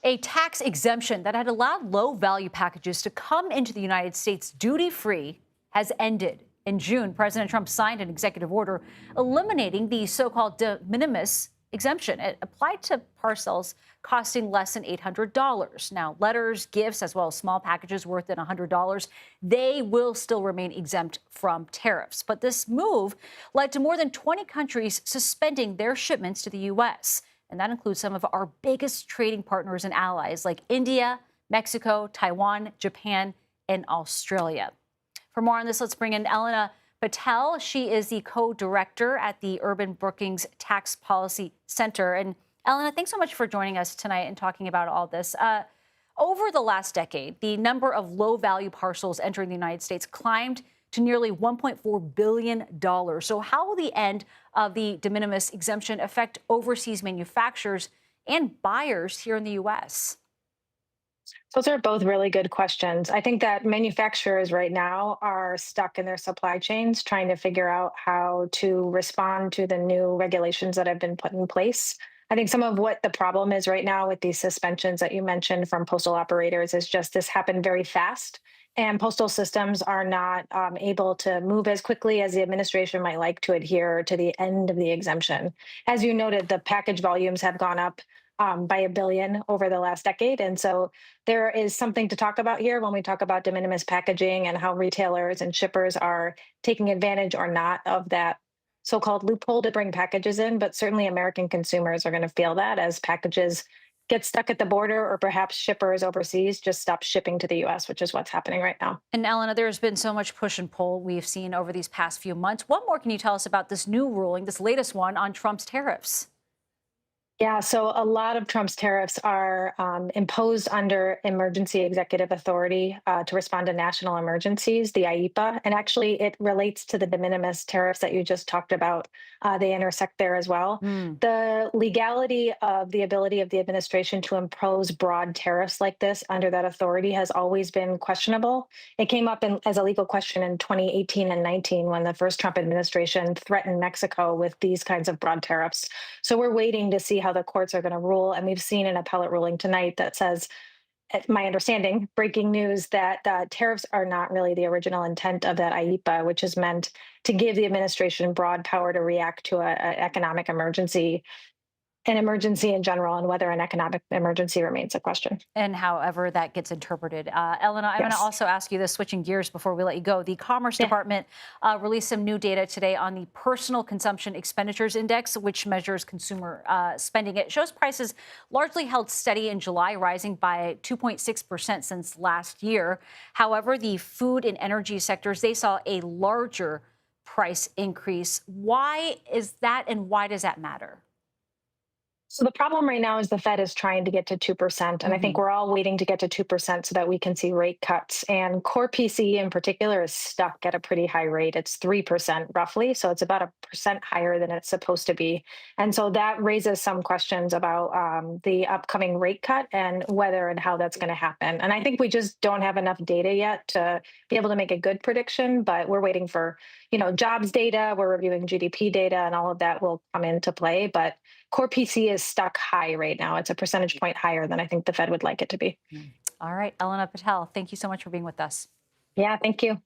A tax exemption that had allowed low-value packages to come into the United States duty-free has ended. In June, President Trump signed an executive order eliminating the so-called de minimis exemption. It applied to parcels costing less than $800. Now, letters, gifts, as well as small packages worth than $100, they will still remain exempt from tariffs. But this move led to more than 20 countries suspending their shipments to the U.S., and that includes some of our biggest trading partners and allies like India, Mexico, Taiwan, Japan, and Australia. For more on this, let's bring in Elena Patel. She is the co-director at the Urban-Brookings Tax Policy Center. And Elena, thanks so much for joining us tonight and talking about all this. Over the last decade, the number of low-value parcels entering the United States climbed to nearly $1.4 billion. So how will the end of the de minimis exemption affect overseas manufacturers and buyers here in the U.S.? Those are both really good questions. I think that manufacturers right now are stuck in their supply chains trying to figure out how to respond to the new regulations that have been put in place. I think some of what the problem is right now with these suspensions that you mentioned from postal operators is just this happened very fast. And postal systems are not able to move as quickly as the administration might like to adhere to the end of the exemption. As you noted, the package volumes have gone up by 1 billion over the last decade. And so there is something to talk about here when we talk about de minimis packaging and how retailers and shippers are taking advantage or not of that so-called loophole to bring packages in. But certainly American consumers are going to feel that as packages get stuck at the border, or perhaps shippers overseas just stop shipping to the U.S., which is what's happening right now. And Elena, there's been so much push and pull we've seen over these past few months. What more can you tell us about this new ruling, this latest one on Trump's tariffs? Yeah, so a lot of Trump's tariffs are imposed under emergency executive authority to respond to national emergencies, the IEPA. And actually, it relates to the de minimis tariffs that you just talked about. They intersect there as well. The legality of the ability of the administration to impose broad tariffs like this under that authority has always been questionable. It came up as a legal question in 2018 and 19 when the first Trump administration threatened Mexico with these kinds of broad tariffs. So we're waiting to see how the courts are going to rule. And we've seen an appellate ruling tonight that says, my understanding, breaking news, that tariffs are not really the original intent of that IEPA, which is meant to give the administration broad power to react to an economic emergency, an emergency in general, and whether an economic emergency remains a question. And however that gets interpreted. Elena, I'm going to also ask you this, switching gears before we let you go. The Commerce Department released some new data today on the Personal Consumption Expenditures Index, which measures consumer spending. It shows prices largely held steady in July, rising by 2.6% since last year. However, the food and energy sectors, they saw a larger price increase. Why is that, and why does that matter? So the problem right now is the Fed is trying to get to 2%. And I think we're all waiting to get to 2% so that we can see rate cuts. And core PCE in particular is stuck at a pretty high rate. It's 3% roughly. So it's about 1% higher than it's supposed to be. And so that raises some questions about the upcoming rate cut and whether and how that's going to happen. And I think we just don't have enough data yet to be able to make a good prediction, but we're waiting for, jobs data. We're reviewing GDP data, and all of that will come into play. But core PC is stuck high right now. It's a percentage point higher than I think the Fed would like it to be. All right, Elena Patel, thank you so much for being with us. Yeah, thank you.